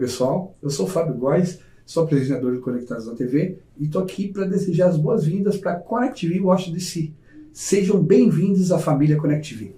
pessoal, eu sou o Fábio Góes, sou apresentador do Conectados na TV e estou aqui para desejar as boas-vindas para a ConnectV Washington DC. Sejam bem-vindos à família ConnectV.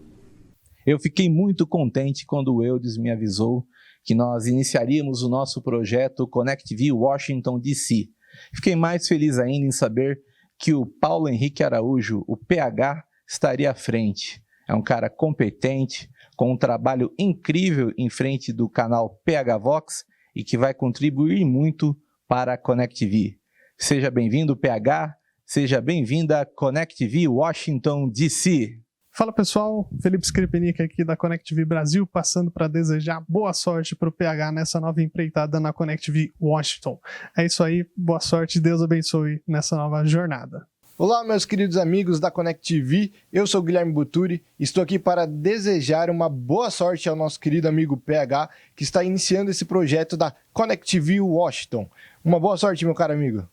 Eu fiquei muito contente quando o Eudes me avisou que nós iniciaríamos o nosso projeto ConnectV Washington DC. Fiquei mais feliz ainda em saber que o Paulo Henrique Araújo, o PH, estaria à frente. É um cara competente, com um trabalho incrível em frente do canal PH Vox e que vai contribuir muito para a ConnectV. Seja bem-vindo, PH, seja bem-vinda a ConnectV Washington DC. Fala pessoal, Felipe Skripnik aqui da ConnectV Brasil, passando para desejar boa sorte para o PH nessa nova empreitada na ConnectV Washington. É isso aí, boa sorte, Deus abençoe nessa nova jornada. Olá meus queridos amigos da ConnectV, eu sou o Guilherme Buturi, estou aqui para desejar uma boa sorte ao nosso querido amigo PH, que está iniciando esse projeto da ConnectV Washington. Uma boa sorte, meu caro amigo.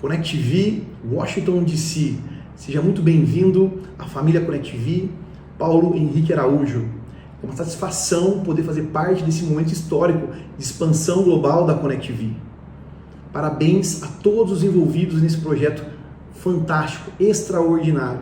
ConnectV Washington DC. Seja muito bem-vindo à família ConnectV, Paulo Henrique Araújo. É uma satisfação poder fazer parte desse momento histórico de expansão global da ConnectV. Parabéns a todos os envolvidos nesse projeto fantástico, extraordinário.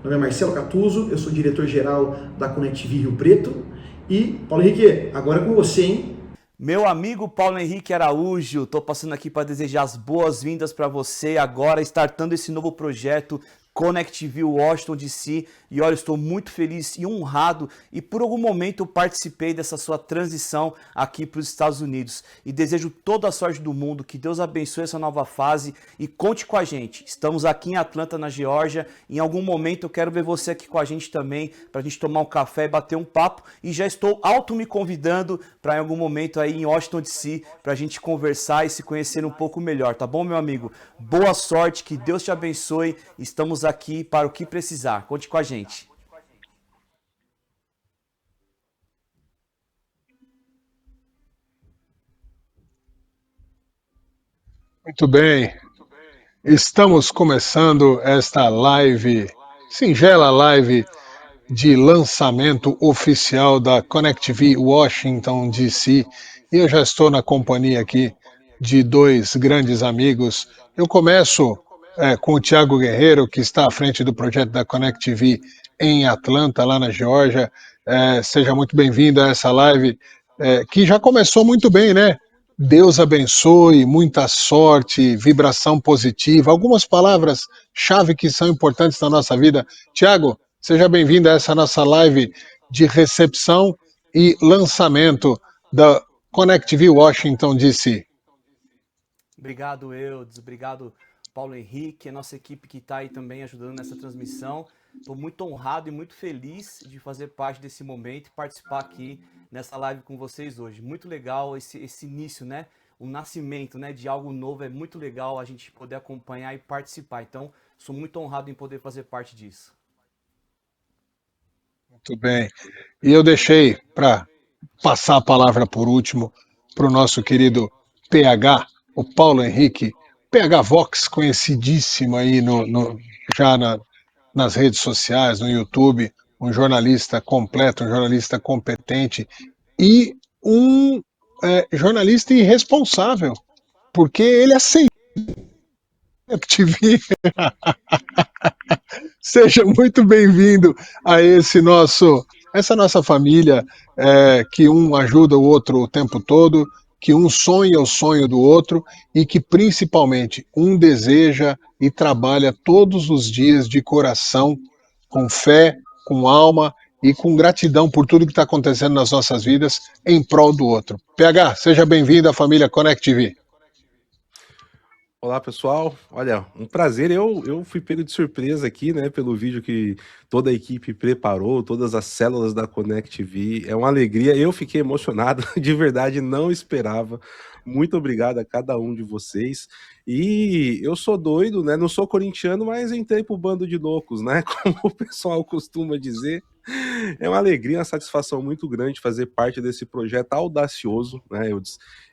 Meu nome é Marcelo Catuzzo, eu sou diretor-geral da ConnectV Rio Preto. E, Paulo Henrique, agora é com você, hein? Meu amigo Paulo Henrique Araújo, tô passando aqui para desejar as boas-vindas para você agora, startando esse novo projeto ConnectV Washington DC, e olha, estou muito feliz e honrado e por algum momento eu participei dessa sua transição aqui para os Estados Unidos e desejo toda a sorte do mundo, que Deus abençoe essa nova fase e conte com a gente. Estamos aqui em Atlanta, na Geórgia, em algum momento eu quero ver você aqui com a gente também, para a gente tomar um café e bater um papo, e já estou me convidando para em algum momento aí em Washington DC, para a gente conversar e se conhecer um pouco melhor, tá bom, meu amigo? Boa sorte, que Deus te abençoe, estamos aqui para o que precisar. Conte com a gente. Muito bem. Estamos começando esta live, singela live de lançamento oficial da ConnectV Washington DC. E eu já estou na companhia aqui de dois grandes amigos. Eu começo com o Thiago Guerreiro, que está à frente do projeto da ConnectV em Atlanta, lá na Geórgia. Seja muito bem-vindo a essa live, que já começou muito bem, né? Deus abençoe, muita sorte, vibração positiva, algumas palavras-chave que são importantes na nossa vida. Thiago, seja bem-vindo a essa nossa live de recepção e lançamento da ConnectV Washington DC. Obrigado, Eudes. Obrigado, Paulo Henrique, a nossa equipe que está aí também ajudando nessa transmissão. Estou muito honrado e muito feliz de fazer parte desse momento e participar aqui nessa live com vocês hoje. Muito legal esse início, né? O nascimento, né, de algo novo, é muito legal a gente poder acompanhar e participar. Então, sou muito honrado em poder fazer parte disso. Muito bem. E eu deixei para passar a palavra por último para o nosso querido PH, o Paulo Henrique, PH Vox, conhecidíssimo aí nas redes sociais, no YouTube, um jornalista completo, um jornalista competente e um jornalista irresponsável, porque ele aceitou a TV. Seja muito bem-vindo a essa nossa família, que um ajuda o outro o tempo todo, que um sonha o sonho do outro e que principalmente um deseja e trabalha todos os dias de coração, com fé, com alma e com gratidão por tudo que está acontecendo nas nossas vidas em prol do outro. PH, seja bem-vindo à família ConnectV. Olá pessoal, olha, um prazer, eu fui pego de surpresa aqui, né, pelo vídeo que toda a equipe preparou, todas as células da ConnectV, é uma alegria, eu fiquei emocionado, de verdade, não esperava, muito obrigado a cada um de vocês, e eu sou doido, né, não sou corintiano, mas entrei pro bando de loucos, né, como o pessoal costuma dizer. É uma alegria, uma satisfação muito grande fazer parte desse projeto audacioso, né?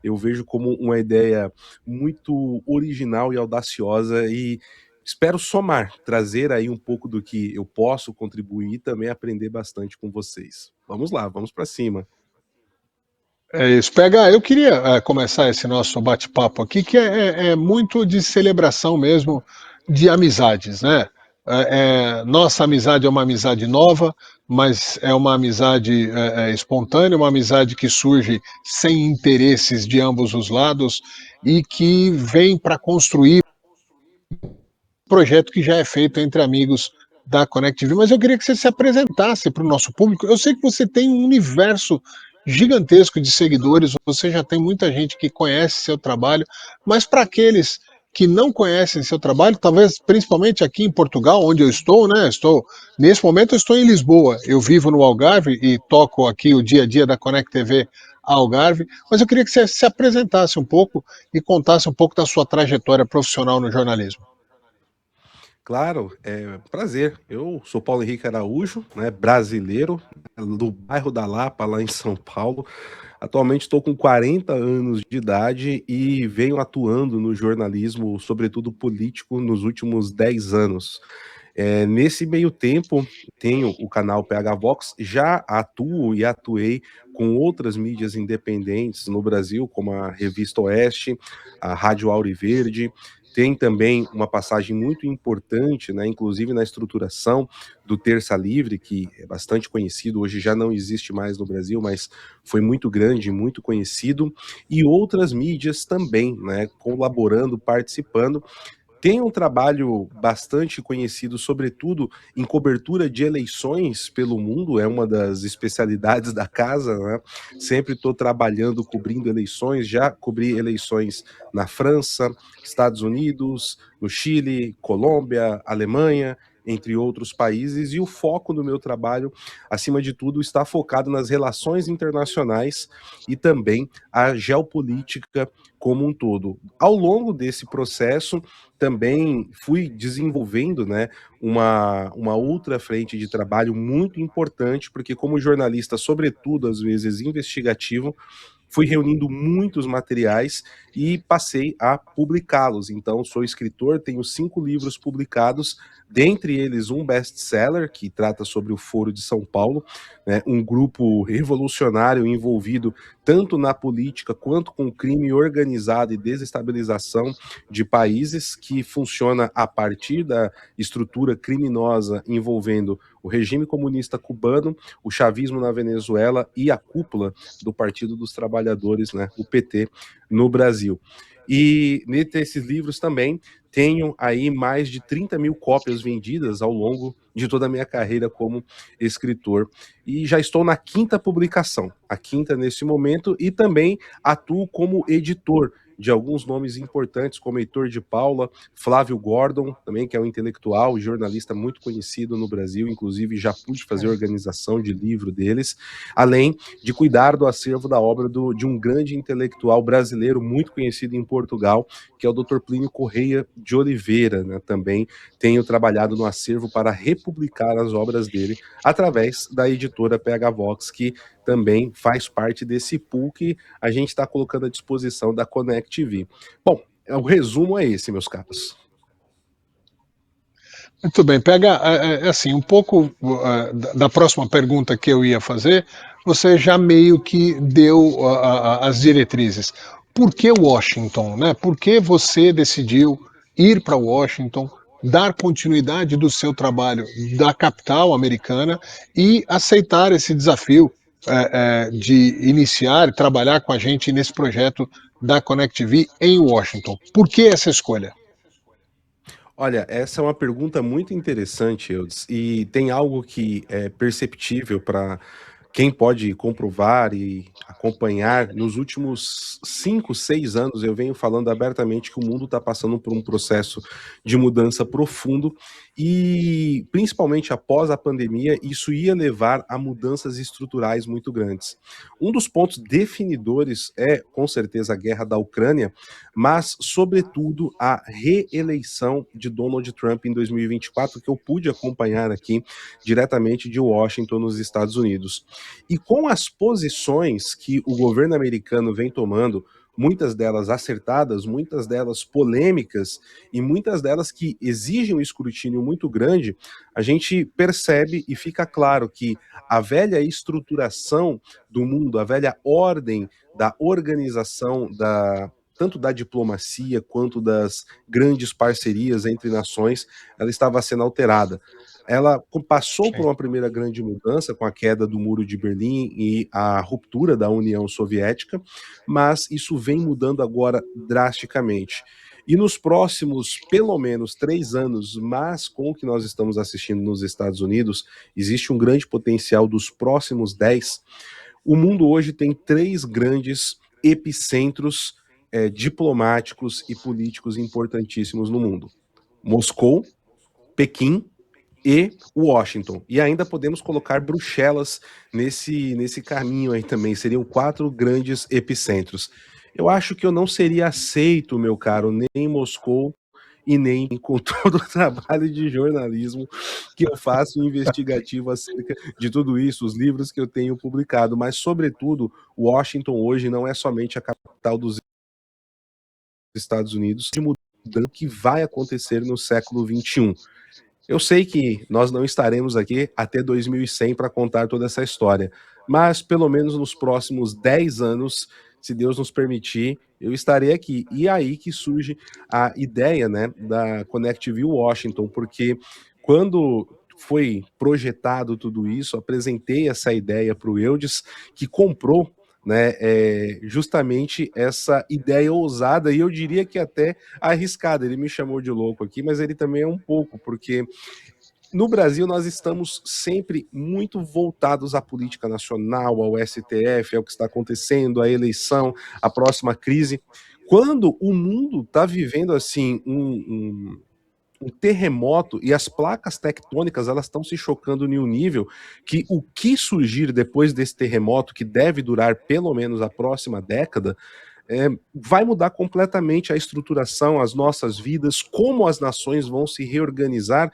Eu vejo como uma ideia muito original e audaciosa e espero somar, trazer aí um pouco do que eu posso contribuir e também aprender bastante com vocês. Vamos lá, vamos para cima. É isso. PH, eu queria começar esse nosso bate-papo aqui, que é muito de celebração mesmo de amizades, né? Nossa amizade é uma amizade nova, mas é uma amizade espontânea, uma amizade que surge sem interesses de ambos os lados e que vem para construir projeto que já é feito entre amigos da ConnectV, mas eu queria que você se apresentasse para o nosso público. Eu sei que você tem um universo gigantesco de seguidores, você já tem muita gente que conhece seu trabalho, mas para aqueles que não conhecem seu trabalho, talvez principalmente aqui em Portugal, onde eu estou, né? Nesse momento eu estou em Lisboa. Eu vivo no Algarve e toco aqui o dia a dia da Connect TV Algarve, mas eu queria que você se apresentasse um pouco e contasse um pouco da sua trajetória profissional no jornalismo. Claro, é um prazer. Eu sou Paulo Henrique Araújo, né, brasileiro, do bairro da Lapa, lá em São Paulo. Atualmente estou com 40 anos de idade e venho atuando no jornalismo, sobretudo político, nos últimos 10 anos. Nesse meio tempo, tenho o canal PH Vox, já atuo e atuei com outras mídias independentes no Brasil, como a Revista Oeste, a Rádio Auriverde. Tem também uma passagem muito importante, né, inclusive na estruturação do Terça Livre, que é bastante conhecido, hoje já não existe mais no Brasil, mas foi muito grande, muito conhecido, e outras mídias também, né, colaborando, participando. Tem um trabalho bastante conhecido, sobretudo em cobertura de eleições pelo mundo, é uma das especialidades da casa, né? Sempre estou trabalhando, cobrindo eleições, já cobri eleições na França, Estados Unidos, no Chile, Colômbia, Alemanha, entre outros países, e o foco do meu trabalho, acima de tudo, está focado nas relações internacionais e também a geopolítica como um todo. Ao longo desse processo, também fui desenvolvendo, né, uma outra frente de trabalho muito importante, porque como jornalista, sobretudo às vezes investigativo, fui reunindo muitos materiais e passei a publicá-los. Então, sou escritor, tenho 5 livros publicados, dentre eles um best-seller, que trata sobre o Foro de São Paulo, né, um grupo revolucionário envolvido tanto na política quanto com crime organizado e desestabilização de países, que funciona a partir da estrutura criminosa envolvendo o regime comunista cubano, o chavismo na Venezuela e a cúpula do Partido dos Trabalhadores, né, o PT, no Brasil. E entre esses livros também tenho aí mais de 30 mil cópias vendidas ao longo de toda a minha carreira como escritor. E já estou na 5ª publicação, a 5ª nesse momento, e também atuo como editor de alguns nomes importantes, como Heitor de Paula, Flávio Gordon, também, que é um intelectual e jornalista muito conhecido no Brasil, inclusive já pude fazer organização de livro deles, além de cuidar do acervo da obra de um grande intelectual brasileiro muito conhecido em Portugal, que é o Dr. Plínio Correia de Oliveira, né? Também tenho trabalhado no acervo para republicar as obras dele através da editora PH Vox, que também faz parte desse pool que a gente está colocando à disposição da ConnectV. Bom, o resumo é esse, meus caros. Muito bem, pega assim, um pouco da próxima pergunta que eu ia fazer, você já meio que deu as diretrizes. Por que Washington, né? Por que você decidiu ir para Washington, dar continuidade do seu trabalho da capital americana e aceitar esse desafio de iniciar e trabalhar com a gente nesse projeto da ConnectV em Washington? Por que essa escolha? Olha, essa é uma pergunta muito interessante, Eudes, e tem algo que é perceptível para quem pode comprovar e acompanhar. Nos últimos 5, 6 anos, eu venho falando abertamente que o mundo está passando por um processo de mudança profundo e, principalmente após a pandemia, isso ia levar a mudanças estruturais muito grandes. Um dos pontos definidores é, com certeza, a guerra da Ucrânia, mas, sobretudo, a reeleição de Donald Trump em 2024, que eu pude acompanhar aqui diretamente de Washington, nos Estados Unidos. E com as posições que o governo americano vem tomando muitas delas acertadas, muitas delas polêmicas e muitas delas que exigem um escrutínio muito grande, a gente percebe e fica claro que a velha estruturação do mundo, a velha ordem da organização tanto da diplomacia quanto das grandes parcerias entre nações, ela estava sendo alterada. Ela passou por uma primeira grande mudança com a queda do Muro de Berlim e a ruptura da União Soviética, mas isso vem mudando agora drasticamente. E nos próximos, pelo menos, 3 anos, mas com o que nós estamos assistindo nos Estados Unidos, existe um grande potencial dos próximos 10. O mundo hoje tem 3 grandes epicentros diplomáticos e políticos importantíssimos no mundo: Moscou, Pequim e Washington. E ainda podemos colocar Bruxelas nesse caminho aí também. Seriam 4 grandes epicentros. Eu acho que eu não seria aceito, meu caro, nem em Moscou e nem com todo o trabalho de jornalismo que eu faço investigativo acerca de tudo isso, os livros que eu tenho publicado, mas sobretudo Washington hoje não é somente a capital dos Estados Unidos, de mudança que vai acontecer no século XXI. Eu sei que nós não estaremos aqui até 2100 para contar toda essa história, mas pelo menos nos próximos 10 anos, se Deus nos permitir, eu estarei aqui. E é aí que surge a ideia, né, da ConnectV Washington, porque quando foi projetado tudo isso, apresentei essa ideia para o Eudes, que comprou, né, justamente essa ideia ousada, e eu diria que até arriscada. Ele me chamou de louco aqui, mas ele também é um pouco, porque no Brasil nós estamos sempre muito voltados à política nacional, ao STF, ao que está acontecendo, à eleição, à próxima crise, quando o mundo está vivendo assim um terremoto e as placas tectônicas elas estão se chocando em um nível que o que surgir depois desse terremoto, que deve durar pelo menos a próxima década, vai mudar completamente a estruturação, as nossas vidas, como as nações vão se reorganizar.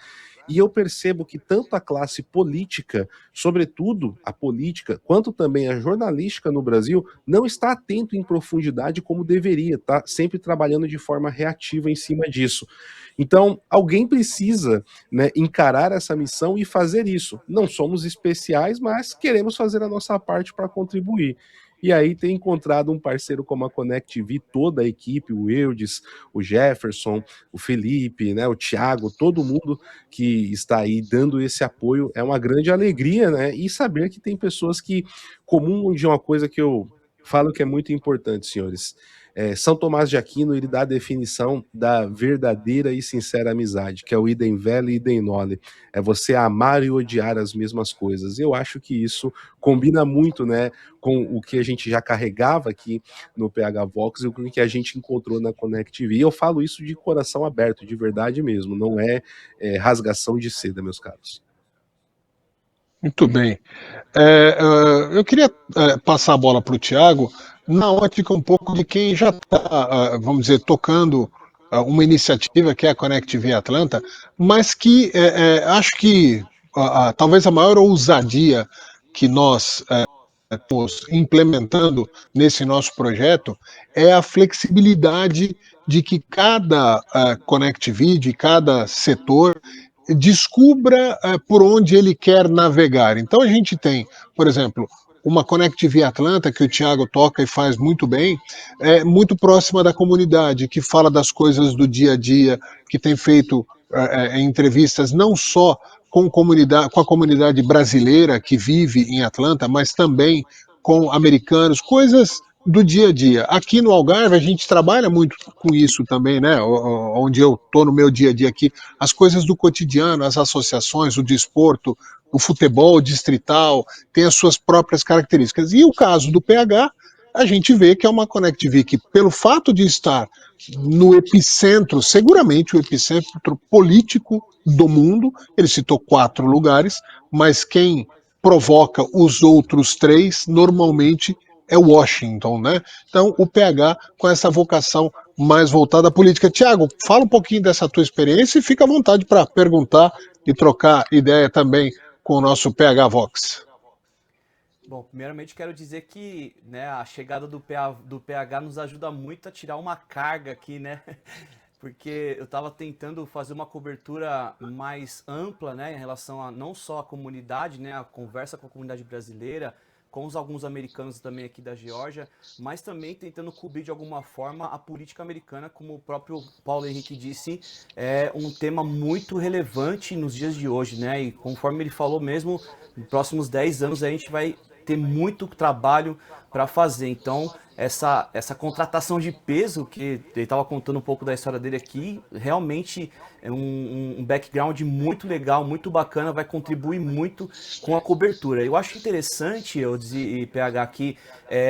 E eu percebo que tanto a classe política, sobretudo a política, quanto também a jornalística no Brasil, não está atento em profundidade como deveria, está sempre trabalhando de forma reativa em cima disso. Então, alguém precisa, né, encarar essa missão e fazer isso. Não somos especiais, mas queremos fazer a nossa parte para contribuir. E aí ter encontrado um parceiro como a ConnectV, toda a equipe, o Eudes, o Jefferson, o Felipe, né, o Thiago, todo mundo que está aí dando esse apoio, é uma grande alegria, né? E saber que tem pessoas que comungam de uma coisa que eu falo que é muito importante, senhores. São Tomás de Aquino, ele dá a definição da verdadeira e sincera amizade, que é o idem vele e idem nole. É você amar e odiar as mesmas coisas. Eu acho que isso combina muito, né, com o que a gente já carregava aqui no PH Vox e o que a gente encontrou na ConnectV. E eu falo isso de coração aberto, de verdade mesmo, não é rasgação de seda, meus caros. Muito bem. Eu queria passar a bola para o Thiago na ótica um pouco de quem já está, vamos dizer, tocando uma iniciativa que é a ConnectV Atlanta, mas que acho que talvez a maior ousadia que nós estamos implementando nesse nosso projeto é a flexibilidade de que cada ConnectV, de cada setor, descubra por onde ele quer navegar. Então a gente tem, por exemplo, uma ConnectV Atlanta, que o Thiago toca e faz muito bem, muito próxima da comunidade, que fala das coisas do dia a dia, que tem feito entrevistas não só com a comunidade brasileira que vive em Atlanta, mas também com americanos, coisas do dia a dia. Aqui no Algarve a gente trabalha muito com isso também, né? Onde eu estou no meu dia a dia aqui, as coisas do cotidiano, as associações, o desporto, o futebol distrital, tem as suas próprias características. E o caso do PH, a gente vê que é uma ConnectV que, pelo fato de estar no epicentro, seguramente o epicentro político do mundo, ele citou 4 lugares, mas quem provoca os outros 3 normalmente é Washington, né? Então o PH com essa vocação mais voltada à política. Tiago, fala um pouquinho dessa tua experiência e fica à vontade para perguntar e trocar ideia também com o nosso PH Vox. Bom, primeiramente quero dizer que, né, a chegada do PH nos ajuda muito a tirar uma carga aqui, né? Porque eu estava tentando fazer uma cobertura mais ampla, né, em relação a não só a comunidade, né, a conversa com a comunidade brasileira, com os alguns americanos também aqui da Geórgia, mas também tentando cobrir de alguma forma a política americana, como o próprio Paulo Henrique disse, é um tema muito relevante nos dias de hoje, né? E conforme ele falou mesmo, nos próximos 10 anos a gente vai ter muito trabalho para fazer. Então, essa contratação de peso, que ele estava contando um pouco da história dele aqui, realmente é um background muito legal, muito bacana, vai contribuir muito com a cobertura. Eu acho interessante, eu dizer, PH, que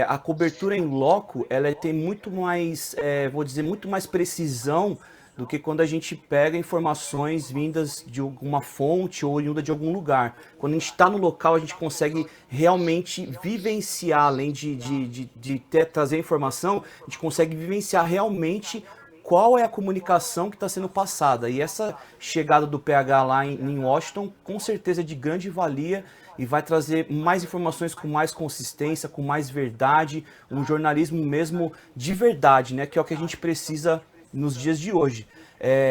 a cobertura em loco, ela tem muito mais, vou dizer, muito mais precisão do que quando a gente pega informações vindas de alguma fonte ou oriunda de algum lugar. Quando a gente está no local, a gente consegue realmente vivenciar, além de trazer informação, a gente consegue vivenciar realmente qual é a comunicação que está sendo passada. E essa chegada do PH lá em Washington, com certeza é de grande valia e vai trazer mais informações com mais consistência, com mais verdade, um jornalismo mesmo de verdade, né? Que é o que a gente precisa nos dias de hoje.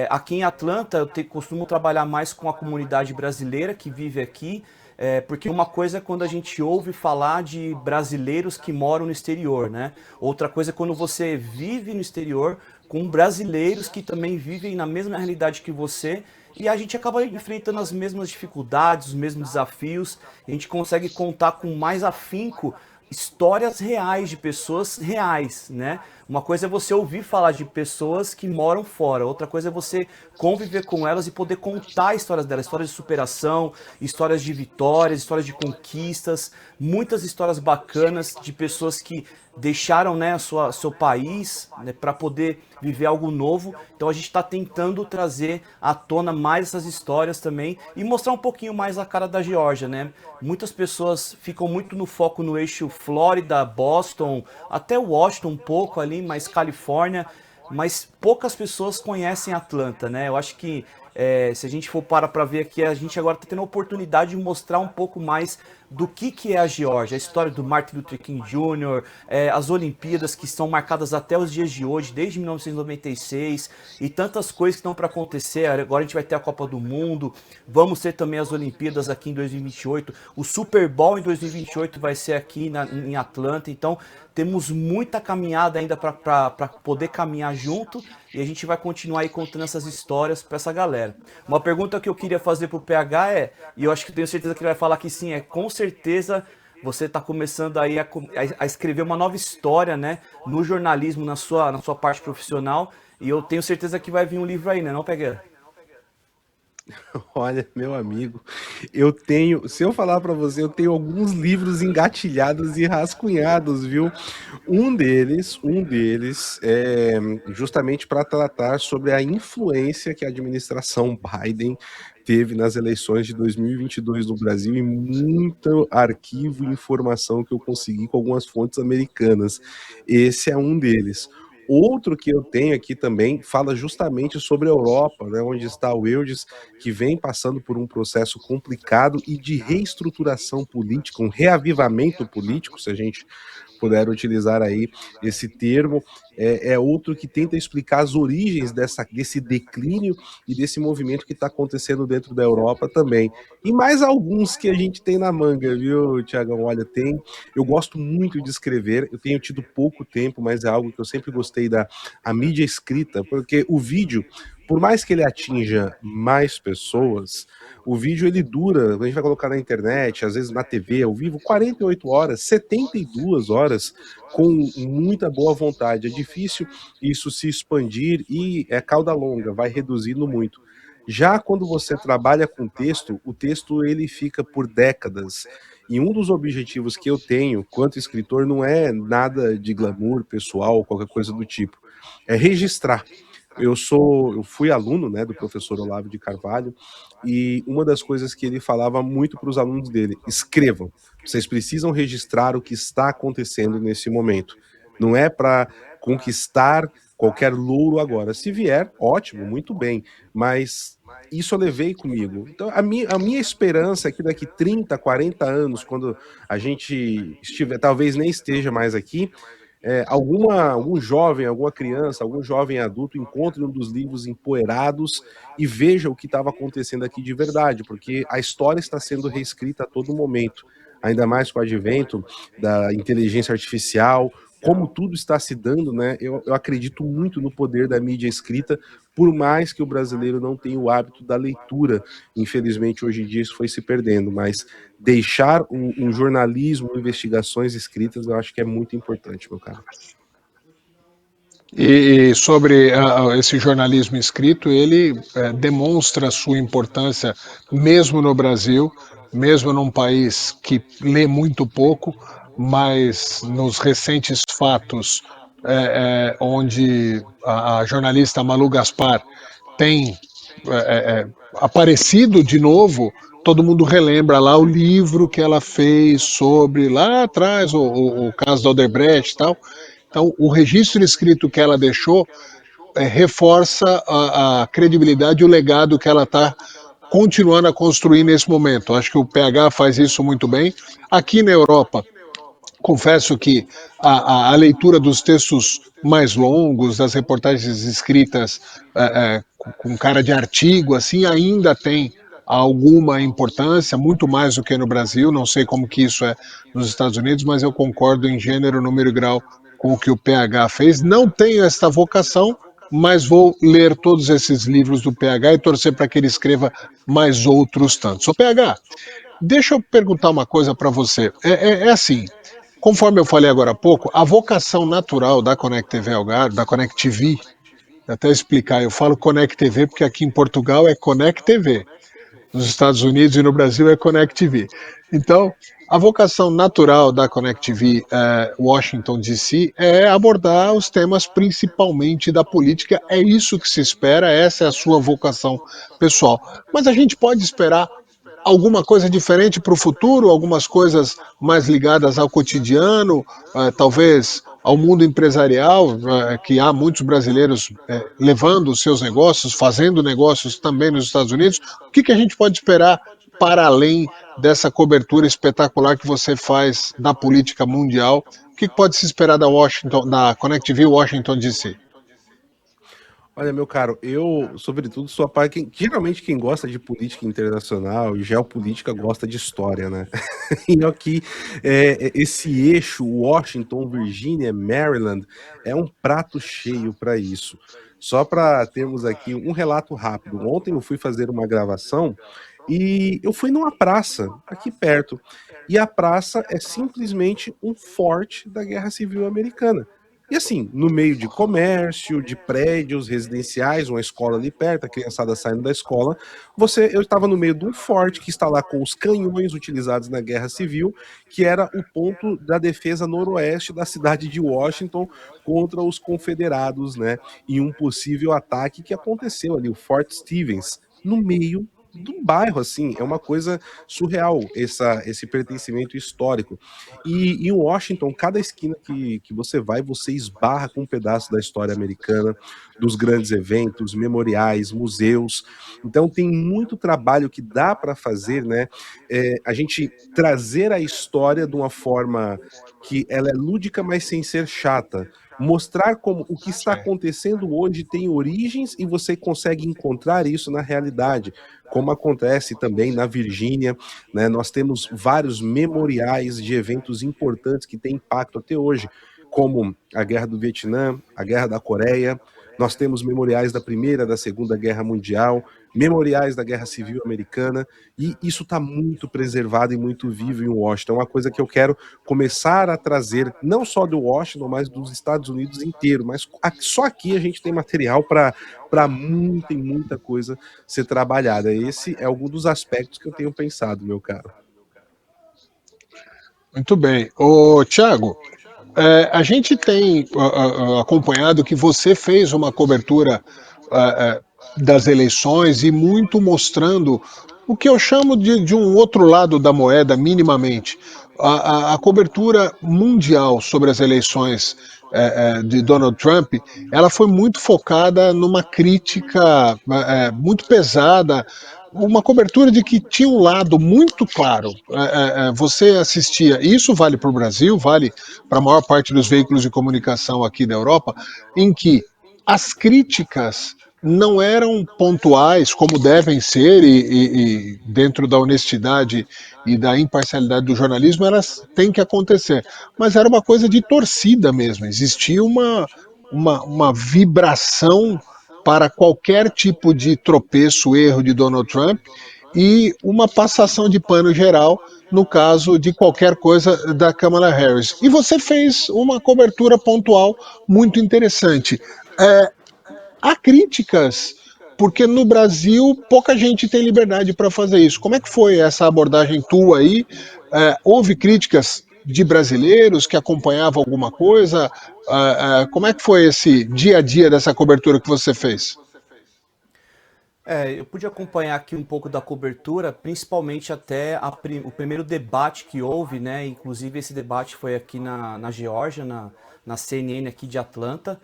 Aqui em Atlanta, eu costumo trabalhar mais com a comunidade brasileira que vive aqui, porque uma coisa é quando a gente ouve falar de brasileiros que moram no exterior, né? Outra coisa é quando você vive no exterior com brasileiros que também vivem na mesma realidade que você, e a gente acaba enfrentando as mesmas dificuldades, os mesmos desafios, e a gente consegue contar com mais afinco histórias reais de pessoas reais, né? Uma coisa é você ouvir falar de pessoas que moram fora, outra coisa é você conviver com elas e poder contar histórias delas, histórias de superação, histórias de vitórias, histórias de conquistas, muitas histórias bacanas de pessoas que deixaram, né, seu país, né, para poder viver algo novo. Então a gente está tentando trazer à tona mais essas histórias também e mostrar um pouquinho mais a cara da Geórgia, né? Muitas pessoas ficam muito no foco no eixo Flórida, Boston, até Washington um pouco ali, mas Califórnia, mas poucas pessoas conhecem Atlanta, né? Eu acho que se a gente for parar para ver aqui, a gente agora está tendo a oportunidade de mostrar um pouco mais do que é a Geórgia, a história do Martin Luther King Jr., as Olimpíadas que estão marcadas até os dias de hoje, desde 1996, e tantas coisas que estão para acontecer. Agora a gente vai ter a Copa do Mundo, vamos ter também as Olimpíadas aqui em 2028, o Super Bowl em 2028 vai ser aqui em Atlanta, então temos muita caminhada ainda para poder caminhar junto, e a gente vai continuar aí contando essas histórias para essa galera. Uma pergunta que eu queria fazer pro PH e eu acho que tenho certeza que ele vai falar que sim, com certeza você está começando aí a escrever uma nova história, né, no jornalismo, na sua parte profissional, e eu tenho certeza que vai vir um livro aí, né, não, PH? Olha, meu amigo, se eu falar para você, eu tenho alguns livros engatilhados e rascunhados, viu? Um deles é justamente para tratar sobre a influência que a administração Biden teve nas eleições de 2022 no Brasil, e muito arquivo e informação que eu consegui com algumas fontes americanas. Esse é um deles. Outro que eu tenho aqui também fala justamente sobre a Europa, né, onde está o Eudes, que vem passando por um processo complicado e de reestruturação política, um reavivamento político, se a gente puder utilizar aí esse termo. É outro que tenta explicar as origens desse declínio e desse movimento que está acontecendo dentro da Europa também. E mais alguns que a gente tem na manga, viu, Tiagão? Olha, eu gosto muito de escrever, eu tenho tido pouco tempo, mas é algo que eu sempre gostei a mídia escrita, porque o vídeo, por mais que ele atinja mais pessoas, o vídeo ele dura, a gente vai colocar na internet, às vezes na TV, ao vivo, 48 horas, 72 horas, com muita boa vontade. É difícil isso se expandir e é cauda longa, vai reduzindo muito. Já quando você trabalha com texto, o texto ele fica por décadas. E um dos objetivos que eu tenho quanto escritor não é nada de glamour pessoal, qualquer coisa do tipo, é registrar. Eu fui aluno, né, do professor Olavo de Carvalho, e uma das coisas que ele falava muito para os alunos dele: escrevam, vocês precisam registrar o que está acontecendo nesse momento. Não é para conquistar qualquer louro agora. Se vier, ótimo, muito bem, mas isso eu levei comigo. Então, a minha esperança é que daqui 30, 40 anos, quando a gente estiver, talvez nem esteja mais aqui, algum jovem, alguma criança, algum jovem adulto encontre um dos livros empoeirados e veja o que estava acontecendo aqui de verdade, porque a história está sendo reescrita a todo momento, ainda mais com o advento da inteligência artificial, como tudo está se dando, né? Eu acredito muito no poder da mídia escrita, por mais que o brasileiro não tenha o hábito da leitura. Infelizmente, hoje em dia isso foi se perdendo, mas deixar um jornalismo, investigações escritas, eu acho que é muito importante, meu caro. E sobre esse jornalismo escrito, ele demonstra a sua importância mesmo no Brasil, mesmo num país que lê muito pouco, mas nos recentes fatos onde a jornalista Malu Gaspar tem aparecido de novo, todo mundo relembra lá o livro que ela fez sobre lá atrás o caso da Odebrecht e tal. Então, o registro escrito que ela deixou reforça a credibilidade e o legado que ela está continuando a construir nesse momento. Acho que o PH faz isso muito bem. Aqui na Europa, confesso que a leitura dos textos mais longos, das reportagens escritas com cara de artigo, assim, ainda tem alguma importância, muito mais do que no Brasil. Não sei como que isso é nos Estados Unidos, mas eu concordo em gênero, número e grau com o que o PH fez. Não tenho esta vocação, mas vou ler todos esses livros do PH e torcer para que ele escreva mais outros tantos. Ô PH, deixa eu perguntar uma coisa para você. É assim, conforme eu falei agora há pouco, a vocação natural da Connect TV Algarve, da Connect TV, até explicar, eu falo Connect TV porque aqui em Portugal é Connect TV, nos Estados Unidos e no Brasil é Connect TV. Então, a vocação natural da Connect TV Washington DC é abordar os temas principalmente da política, é isso que se espera, essa é a sua vocação pessoal. Mas a gente pode esperar alguma coisa diferente para o futuro, algumas coisas mais ligadas ao cotidiano, talvez ao mundo empresarial, que há muitos brasileiros levando os seus negócios, fazendo negócios também nos Estados Unidos. O que a gente pode esperar para além dessa cobertura espetacular que você faz da política mundial? O que pode se esperar da Connect TV Washington DC? Olha, meu caro, eu, sobretudo, sou a parte que geralmente quem gosta de política internacional e geopolítica gosta de história, né? E aqui, esse eixo Washington, Virgínia, Maryland, é um prato cheio para isso. Só para termos aqui um relato rápido. Ontem eu fui fazer uma gravação e eu fui numa praça aqui perto. E a praça é simplesmente um forte da Guerra Civil Americana. E assim, no meio de comércio, de prédios residenciais, uma escola ali perto, a criançada saindo da escola, eu estava no meio de um forte que está lá com os canhões utilizados na Guerra Civil, que era o ponto da defesa noroeste da cidade de Washington contra os confederados, né? Em um possível ataque que aconteceu ali, o Fort Stevens, no meio do bairro, assim, é uma coisa surreal esse pertencimento histórico. E em Washington, cada esquina que você vai, você esbarra com um pedaço da história americana, dos grandes eventos, memoriais, museus. Então tem muito trabalho que dá para fazer, né? A gente trazer a história de uma forma que ela é lúdica, mas sem ser chata. Mostrar como o que está acontecendo hoje tem origens e você consegue encontrar isso na realidade, como acontece também na Virgínia, né? Nós temos vários memoriais de eventos importantes que têm impacto até hoje, como a Guerra do Vietnã, a Guerra da Coreia. Nós temos memoriais da Primeira, da Segunda Guerra Mundial, memoriais da Guerra Civil Americana, e isso está muito preservado e muito vivo em Washington. É uma coisa que eu quero começar a trazer, não só do Washington, mas dos Estados Unidos inteiro. Mas só aqui a gente tem material para muita e muita coisa ser trabalhada. Esse é algum dos aspectos que eu tenho pensado, meu caro. Muito bem. Ô, Thiago, a gente tem acompanhado que você fez uma cobertura das eleições e muito mostrando o que eu chamo de um outro lado da moeda, minimamente. a cobertura mundial sobre as eleições de Donald Trump, ela foi muito focada numa crítica muito pesada, uma cobertura de que tinha um lado muito claro. Você assistia, e isso vale para o Brasil, vale para a maior parte dos veículos de comunicação aqui da Europa, em que as críticas não eram pontuais, como devem ser, e dentro da honestidade e da imparcialidade do jornalismo, elas têm que acontecer. Mas era uma coisa de torcida mesmo, existia uma vibração para qualquer tipo de tropeço, erro de Donald Trump, e uma passação de pano geral no caso de qualquer coisa da Kamala Harris. E você fez uma cobertura pontual muito interessante. Há críticas, porque no Brasil pouca gente tem liberdade para fazer isso. Como é que foi essa abordagem tua aí? Houve críticas de brasileiros que acompanhavam alguma coisa? Como é que foi esse dia a dia dessa cobertura que você fez? Eu pude acompanhar aqui um pouco da cobertura, principalmente até o primeiro debate que houve, né? Inclusive esse debate foi aqui na Geórgia, na CNN aqui de Atlanta.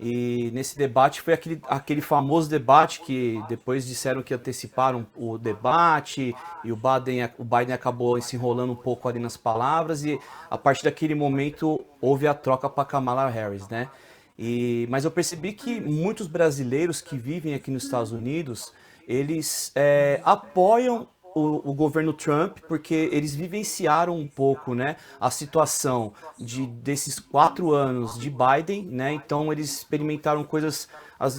E nesse debate foi aquele famoso debate que depois disseram que anteciparam o debate e o Biden acabou se enrolando um pouco ali nas palavras e a partir daquele momento houve a troca para Kamala Harris, né? Mas eu percebi que muitos brasileiros que vivem aqui nos Estados Unidos, eles apoiam o governo Trump porque eles vivenciaram um pouco, né, a situação desses 4 anos de Biden, né? Então eles experimentaram coisas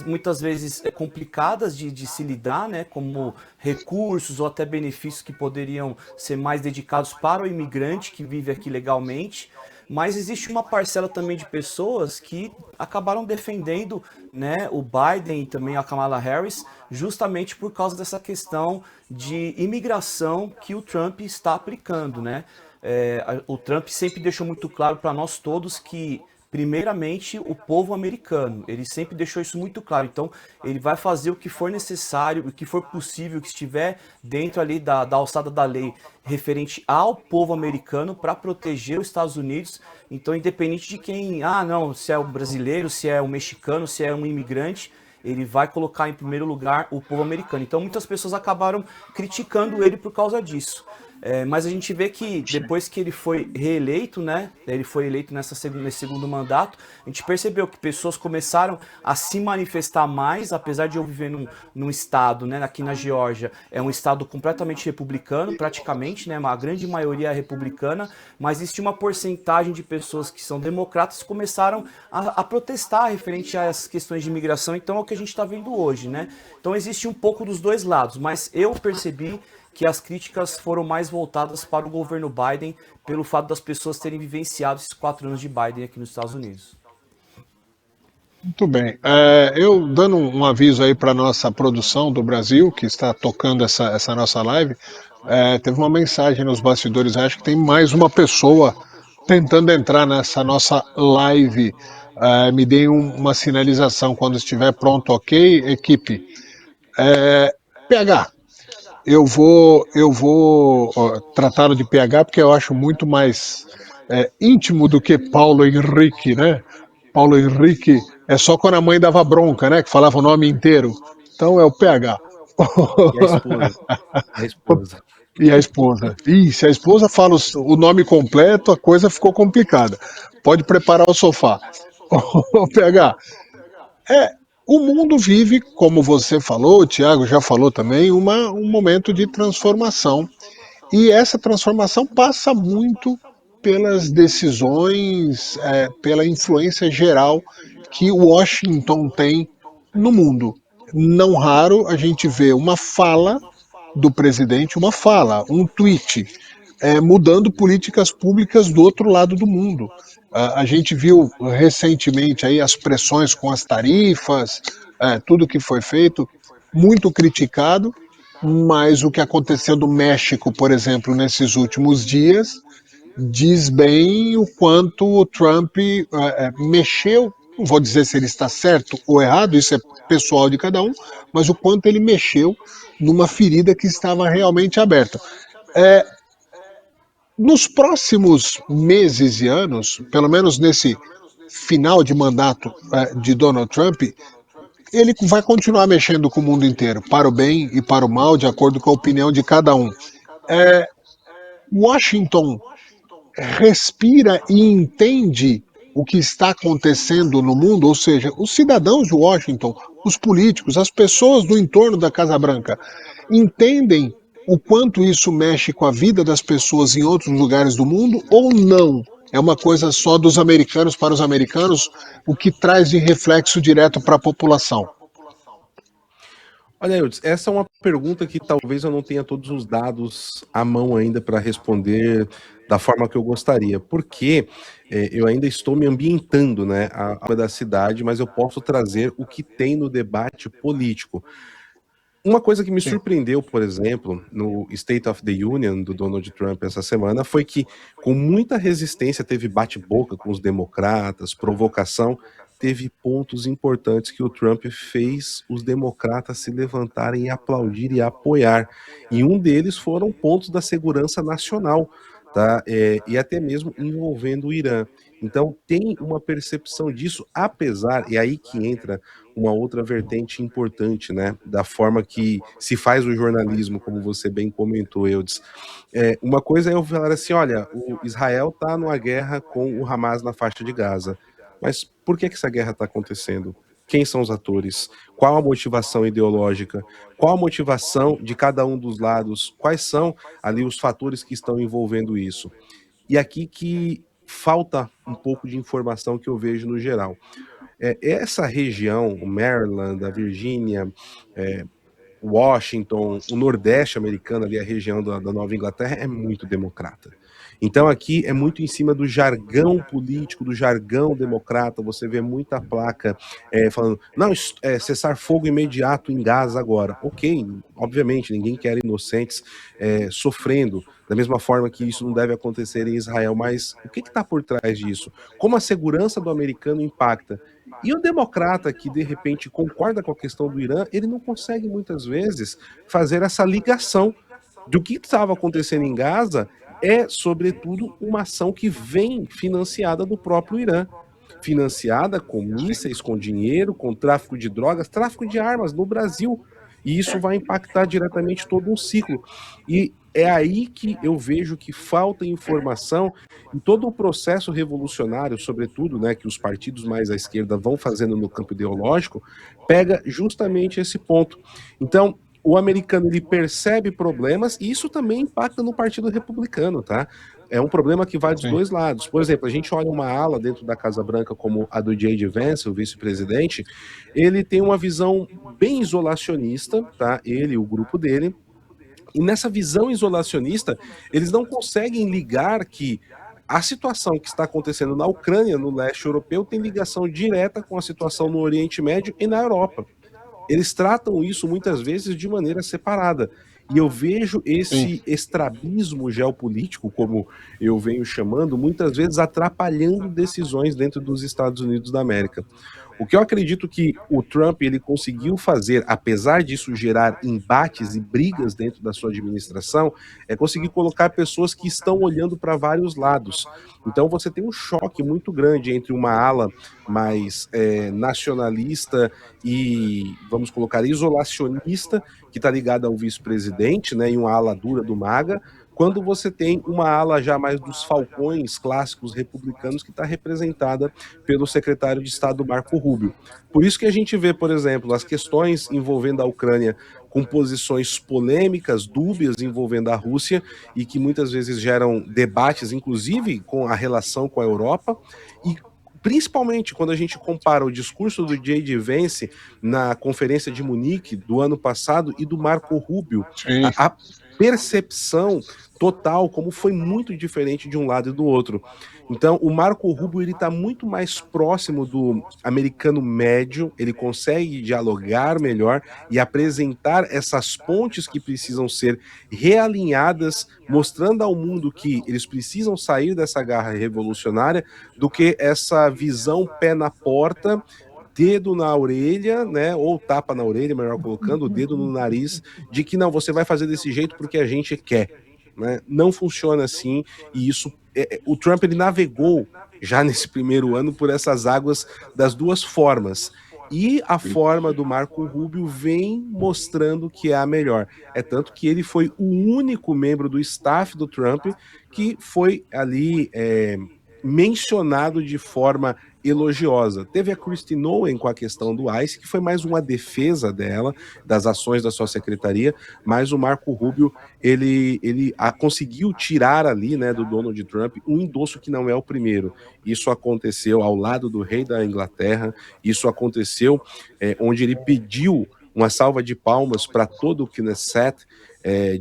muitas vezes complicadas de se lidar, né, como recursos ou até benefícios que poderiam ser mais dedicados para o imigrante que vive aqui legalmente. Mas existe uma parcela também de pessoas que acabaram defendendo, né, o Biden e também a Kamala Harris justamente por causa dessa questão de imigração que o Trump está aplicando, né? O Trump sempre deixou muito claro para nós todos que, primeiramente, o povo americano. Ele sempre deixou isso muito claro. Então, ele vai fazer o que for necessário, o que for possível, o que estiver dentro ali da alçada da lei referente ao povo americano para proteger os Estados Unidos. Então, independente de quem, não, se é um brasileiro, se é um mexicano, se é um imigrante, ele vai colocar em primeiro lugar o povo americano. Então, muitas pessoas acabaram criticando ele por causa disso. Mas a gente vê que depois que ele foi reeleito, né? Ele foi eleito nesse segundo mandato, a gente percebeu que pessoas começaram a se manifestar mais, apesar de eu viver num estado, né? Aqui na Geórgia, é um estado completamente republicano, praticamente, né? A grande maioria é republicana, mas existe uma porcentagem de pessoas que são democratas que começaram a protestar referente a essas questões de imigração. Então é o que a gente está vendo hoje, né? Então existe um pouco dos dois lados, mas eu percebi que as críticas foram mais voltadas para o governo Biden pelo fato das pessoas terem vivenciado esses 4 anos de Biden aqui nos Estados Unidos. Muito bem. Eu dando um aviso aí para a nossa produção do Brasil, que está tocando essa nossa live, teve uma mensagem nos bastidores, acho que tem mais uma pessoa tentando entrar nessa nossa live. Me deem uma sinalização quando estiver pronto, ok, equipe? PH, eu vou tratá-lo de PH porque eu acho muito mais íntimo do que Paulo Henrique, né? Paulo Henrique é só quando a mãe dava bronca, né? Que falava o nome inteiro. Então é o PH. E a esposa? A esposa. E a esposa. Ih, se a esposa fala o nome completo, a coisa ficou complicada. Pode preparar o sofá. PH, o mundo vive, como você falou, o Thiago já falou também, um momento de transformação. E essa transformação passa muito pelas decisões, pela influência geral que Washington tem no mundo. Não raro a gente vê uma fala do presidente, um tweet, mudando políticas públicas do outro lado do mundo. A gente viu recentemente aí as pressões com as tarifas, tudo que foi feito, muito criticado, mas o que aconteceu no México, por exemplo, nesses últimos dias, diz bem o quanto o Trump mexeu, não vou dizer se ele está certo ou errado, isso é pessoal de cada um, mas o quanto ele mexeu numa ferida que estava realmente aberta. nos próximos meses e anos, pelo menos nesse final de mandato de Donald Trump, ele vai continuar mexendo com o mundo inteiro, para o bem e para o mal, de acordo com a opinião de cada um. Washington respira e entende o que está acontecendo no mundo, ou seja, os cidadãos de Washington, os políticos, as pessoas do entorno da Casa Branca, entendem o quanto isso mexe com a vida das pessoas em outros lugares do mundo ou não? É uma coisa só dos americanos para os americanos, o que traz de reflexo direto para a população? Olha, Eudes, essa é uma pergunta que talvez eu não tenha todos os dados à mão ainda para responder da forma que eu gostaria, porque eu ainda estou me ambientando, né, da cidade, mas eu posso trazer o que tem no debate político. Uma coisa que me surpreendeu, por exemplo, no State of the Union do Donald Trump essa semana foi que, com muita resistência, teve bate-boca com os democratas, provocação, teve pontos importantes que o Trump fez os democratas se levantarem e aplaudir e apoiar. E um deles foram pontos da segurança nacional, tá? E até mesmo envolvendo o Irã. Então tem uma percepção disso, apesar, e aí que entra uma outra vertente importante, né, da forma que se faz o jornalismo, como você bem comentou, Eudes. Uma coisa é eu falar assim, olha, o Israel está numa guerra com o Hamas na faixa de Gaza, mas por que essa guerra está acontecendo? Quem são os atores? Qual a motivação ideológica? Qual a motivação de cada um dos lados? Quais são ali os fatores que estão envolvendo isso? E aqui que falta um pouco de informação que eu vejo no geral. Essa região, o Maryland, a Virgínia, Washington, o Nordeste americano, ali a região da Nova Inglaterra, é muito democrata. Então aqui é muito em cima do jargão político, do jargão democrata, você vê muita placa falando, não, cessar fogo imediato em Gaza agora. Ok, obviamente, ninguém quer inocentes sofrendo, da mesma forma que isso não deve acontecer em Israel, mas o que está por trás disso? Como a segurança do americano impacta? E o democrata que, de repente, concorda com a questão do Irã, ele não consegue, muitas vezes, fazer essa ligação do que estava acontecendo em Gaza sobretudo, uma ação que vem financiada do próprio Irã. Financiada com mísseis, com dinheiro, com tráfico de drogas, tráfico de armas no Brasil. E isso vai impactar diretamente todo um ciclo. E é aí que eu vejo que falta informação em todo o processo revolucionário, sobretudo, né, que os partidos mais à esquerda vão fazendo no campo ideológico, pega justamente esse ponto. Então, o americano ele percebe problemas e isso também impacta no Partido Republicano, tá? É um problema que vai dos dois lados. Por exemplo, a gente olha uma ala dentro da Casa Branca como a do J.D. Vance, o vice-presidente, ele tem uma visão bem isolacionista, tá? Ele, o grupo dele, e nessa visão isolacionista, eles não conseguem ligar que a situação que está acontecendo na Ucrânia, no leste europeu, tem ligação direta com a situação no Oriente Médio e na Europa. Eles tratam isso muitas vezes de maneira separada. E eu vejo esse estrabismo geopolítico, como eu venho chamando, muitas vezes atrapalhando decisões dentro dos Estados Unidos da América. O que eu acredito que o Trump ele conseguiu fazer, apesar disso gerar embates e brigas dentro da sua administração, é conseguir colocar pessoas que estão olhando para vários lados. Então você tem um choque muito grande entre uma ala mais nacionalista e, vamos colocar, isolacionista, que está ligada ao vice-presidente, né, e uma ala dura do MAGA, quando você tem uma ala já mais dos falcões clássicos republicanos que está representada pelo secretário de Estado Marco Rubio. Por isso que a gente vê, por exemplo, as questões envolvendo a Ucrânia com posições polêmicas, dúbias envolvendo a Rússia e que muitas vezes geram debates, inclusive com a relação com a Europa, e principalmente quando a gente compara o discurso do J.D. Vance na Conferência de Munique do ano passado e do Marco Rubio, a percepção total, como foi muito diferente de um lado e do outro. Então, o Marco Rubio ele está muito mais próximo do americano médio, ele consegue dialogar melhor e apresentar essas pontes que precisam ser realinhadas, mostrando ao mundo que eles precisam sair dessa garra revolucionária, do que essa visão pé na porta, dedo na orelha, né, ou tapa na orelha, melhor colocando, o dedo no nariz, de que não, você vai fazer desse jeito porque a gente quer. né? Não funciona assim, e isso o Trump ele navegou já nesse primeiro ano por essas águas das duas formas. E a forma do Marco Rubio vem mostrando que é a melhor. É tanto que ele foi o único membro do staff do Trump que foi ali mencionado de forma elogiosa. Teve a Kristi Noem com a questão do ICE, que foi mais uma defesa dela, das ações da sua secretaria, mas o Marco Rubio, ele conseguiu tirar ali, né, do Donald Trump, um endosso que não é o primeiro. Isso aconteceu ao lado do rei da Inglaterra, isso aconteceu onde ele pediu uma salva de palmas para todo o Knesset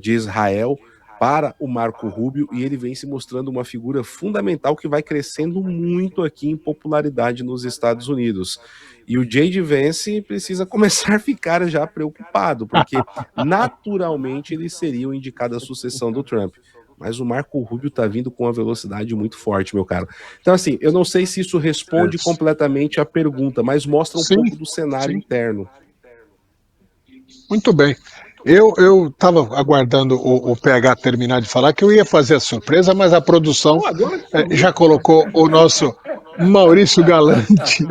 de Israel, para o Marco Rubio, e ele vem se mostrando uma figura fundamental que vai crescendo muito aqui em popularidade nos Estados Unidos. E o J.D. Vance precisa começar a ficar já preocupado, porque naturalmente ele seria o indicado à sucessão do Trump. Mas o Marco Rubio tá vindo com uma velocidade muito forte, meu caro. Então, assim, eu não sei se isso responde completamente à pergunta, mas mostra um pouco do cenário interno. Muito bem. Eu estava aguardando o PH terminar de falar, que eu ia fazer a surpresa, mas a produção já colocou o nosso Maurício Galante.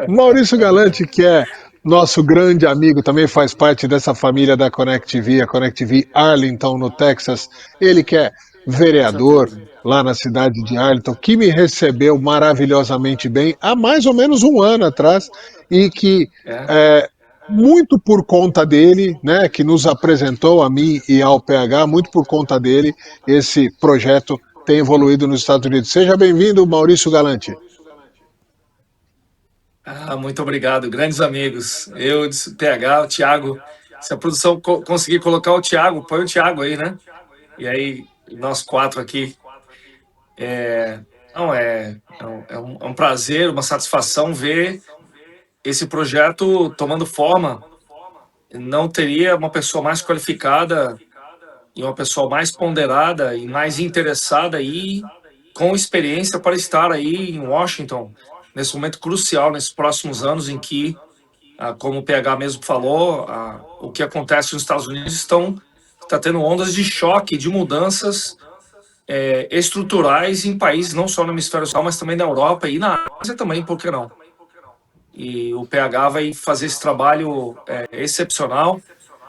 Maurício Galante, que é nosso grande amigo, também faz parte dessa família da ConnectV, a ConnectV Arlington, no Texas. Ele que é vereador lá na cidade de Arlington, que me recebeu maravilhosamente bem há mais ou menos um ano atrás, e que muito por conta dele, né, que nos apresentou a mim e ao PH, muito por conta dele, esse projeto tem evoluído nos Estados Unidos. Seja bem-vindo, Maurício Galante. Muito obrigado, grandes amigos. Eu, PH, o Thiago. Se a produção conseguir colocar o Thiago, põe o Thiago aí, né? E aí, nós quatro aqui. É um prazer, uma satisfação ver esse projeto tomando forma. Não teria uma pessoa mais qualificada e uma pessoa mais ponderada e mais interessada e com experiência para estar aí em Washington, nesse momento crucial, nesses próximos anos em que, como o PH mesmo falou, o que acontece nos Estados Unidos está tendo ondas de choque, de mudanças estruturais em países, não só no hemisfério sul, mas também na Europa e na Ásia também, por que não? E o PH vai fazer esse trabalho excepcional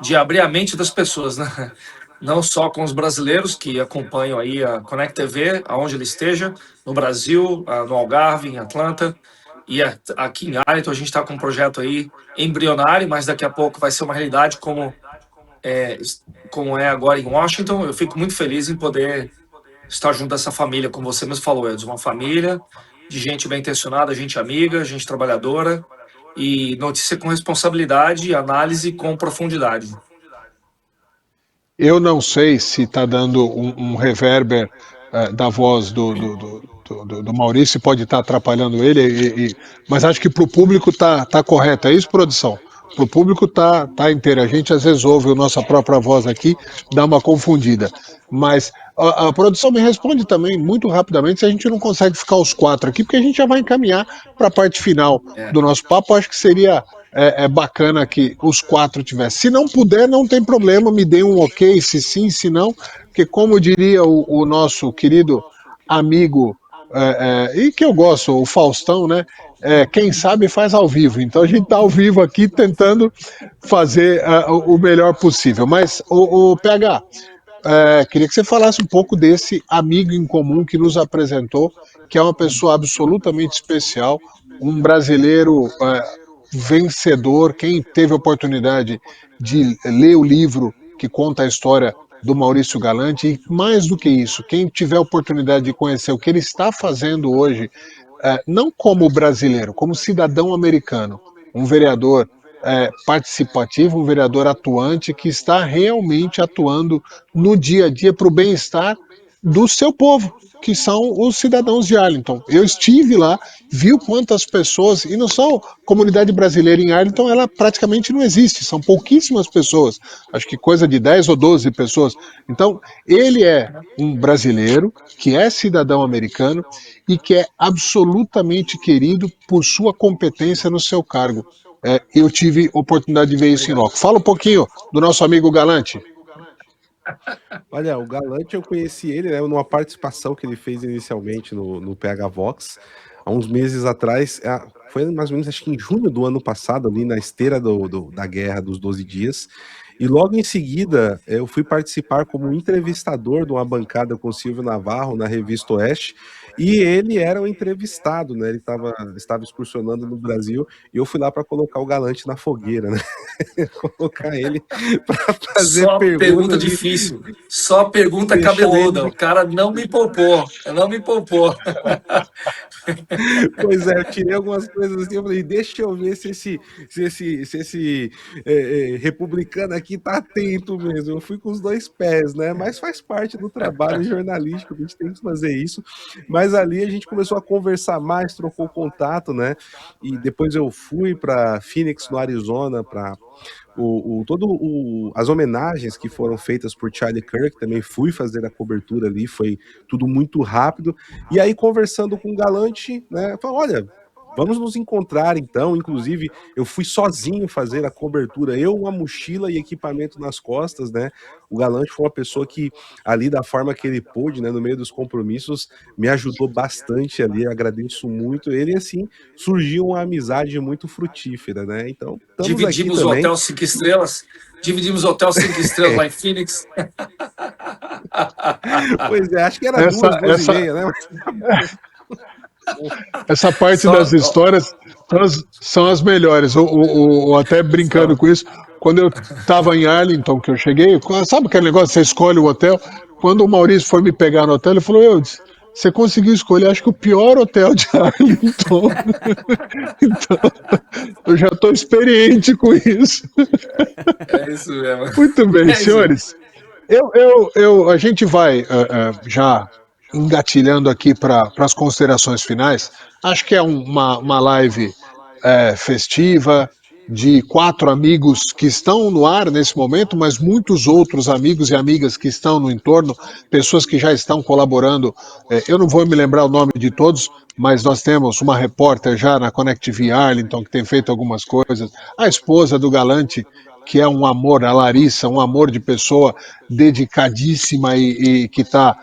de abrir a mente das pessoas, né? Não só com os brasileiros que acompanham aí a Connect TV, aonde ele esteja, no Brasil, no Algarve, em Atlanta, e aqui em Arlington a gente está com um projeto aí embrionário, mas daqui a pouco vai ser uma realidade como é agora em Washington. Eu fico muito feliz em poder estar junto dessa família, como você mesmo falou, Edson, uma família de gente bem intencionada, gente amiga, gente trabalhadora, e notícia com responsabilidade e análise com profundidade. Eu não sei se está dando um reverber da voz do Maurício, pode estar atrapalhando ele, mas acho que para o público tá correto. É isso, produção? Para o público tá inteiro. A gente às vezes ouve a nossa própria voz aqui, dá uma confundida. Mas a produção me responde também muito rapidamente se a gente não consegue ficar os quatro aqui, porque a gente já vai encaminhar para a parte final do nosso papo. Acho que seria bacana que os quatro tivessem. Se não puder, não tem problema, me dê um ok, se sim, se não, porque como diria o nosso querido amigo, e que eu gosto, o Faustão, né? Quem sabe faz ao vivo. Então a gente está ao vivo aqui tentando fazer o melhor possível. Mas, o PH, queria que você falasse um pouco desse amigo em comum que nos apresentou, que é uma pessoa absolutamente especial, um brasileiro vencedor. Quem teve a oportunidade de ler o livro que conta a história do Maurício Galante, e mais do que isso, quem tiver a oportunidade de conhecer o que ele está fazendo hoje, não como brasileiro, como cidadão americano, um vereador participativo, um vereador atuante que está realmente atuando no dia a dia para o bem-estar do seu povo, que são os cidadãos de Arlington. Eu estive lá, vi quantas pessoas, e não só a comunidade brasileira em Arlington, ela praticamente não existe, são pouquíssimas pessoas, acho que coisa de 10 ou 12 pessoas. Então, ele é um brasileiro que é cidadão americano e que é absolutamente querido por sua competência no seu cargo. Eu tive oportunidade de ver isso em loco. Fala um pouquinho do nosso amigo Galante. Olha, o Galante eu conheci ele, né, numa participação que ele fez inicialmente no PH Vox, há uns meses atrás, foi mais ou menos acho que em junho do ano passado, ali na esteira da Guerra dos 12 Dias, e logo em seguida eu fui participar como entrevistador de uma bancada com o Silvio Navarro na Revista Oeste, e ele era o entrevistado, né, ele estava excursionando no Brasil, e eu fui lá para colocar o Galante na fogueira, né, colocar ele para fazer Só pergunta perguntas e difícil, só pergunta deixar ele. cabeluda. O cara não me poupou, não me poupou. Pois é, eu tirei algumas coisas assim, eu falei, deixa eu ver se esse republicano aqui tá atento mesmo. Eu fui com os dois pés, né? Mas faz parte do trabalho jornalístico, a gente tem que fazer isso. Mas ali a gente começou a conversar mais, trocou contato, né? E depois eu fui para Phoenix, no Arizona, para as homenagens que foram feitas por Charlie Kirk, também fui fazer a cobertura ali, foi tudo muito rápido. E aí, conversando com o Galante, né, falou, olha, vamos nos encontrar então. Inclusive, eu fui sozinho fazer a cobertura, eu, uma mochila e equipamento nas costas, né? O Galante foi uma pessoa que, ali da forma que ele pôde, né, no meio dos compromissos, me ajudou bastante ali, agradeço muito ele, e assim, surgiu uma amizade muito frutífera, né? Então, estamos aqui Dividimos o também. hotel 5 estrelas. Dividimos o hotel 5 estrelas lá em Phoenix. Pois é, acho que era Essa, duas e essa, meia, né? essa parte das Só, ó, histórias são as melhores. Até brincando só. com isso, quando eu estava em Arlington, que eu cheguei, sabe aquele negócio que você escolhe o hotel? Quando o Maurício foi me pegar no hotel, ele falou: você conseguiu escolher, acho que o pior hotel de Arlington. Então, eu já estou experiente com isso. É isso mesmo. Muito bem, É isso. senhores. A gente vai já engatilhando aqui para as considerações finais. Acho que é uma live festiva de 4 amigos que estão no ar nesse momento, mas muitos outros amigos e amigas que estão no entorno, pessoas que já estão colaborando. Eu não vou me lembrar o nome de todos, mas nós temos uma repórter já na Connect TV Arlington que tem feito algumas coisas, a esposa do Galante, que é um amor, a Larissa, um amor de pessoa dedicadíssima e que está,